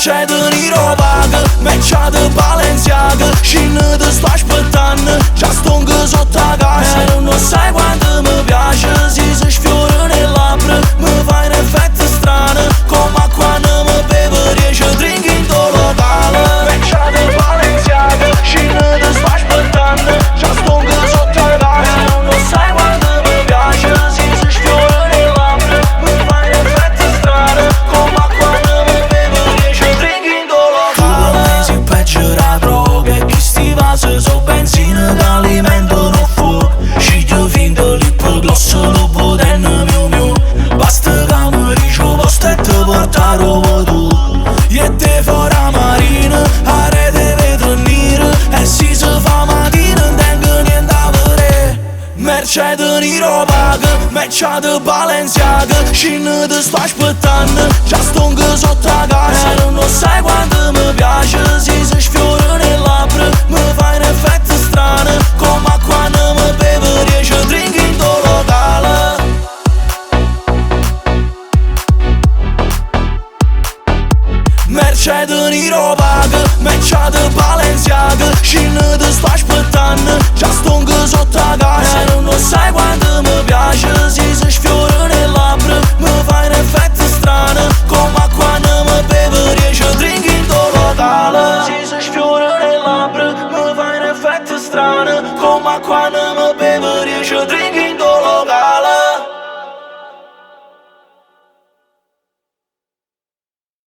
Mercea de Nirobagă, mercea de Balenciaga și ne desfaci pe tană, já stonga zota gasa. Não sai quando me viajas, dizes fiore nell'ampre, me vai in effetto strana, come quando me beveries e drink in do locale. Mercea de Balenciaga și ne desfaci pe tană, já stonga zota gasa. Não sai quando me viajas, dizes fiore nell'ampre, me vai in effetto strana, come quando me beveries e drink in do locale. Si peggiola droga e chi sti vasi so benzina che alimentano fuoco. Și te vinde lipogloss lo poten miu miu. Basta che mi dici posto e te portare tu. E te fora marina, a rete vetro nera. E si se fa mattina non tengo niente a vedere. Mercea de Nirobagă, mercea de Balenciaga și ne desfaci pe tană, já stonga sotto casa. Non sai quando me viajas, dizes fiore nell'ampre, me vai in effetto strana, come quando me beveries e drink in do locale. Mercea de Nirobagă, mercea de Balenciaga și ne desfaci pe tană, já stonga sotto casa. Non sai quando me viajas, dizes fiore nell'ampre, me vai in effetto strana, come quando me beveries e drink in do locale. Dizes fiore nell'ampre, me vai in effetto strana, come quando me beveries e drink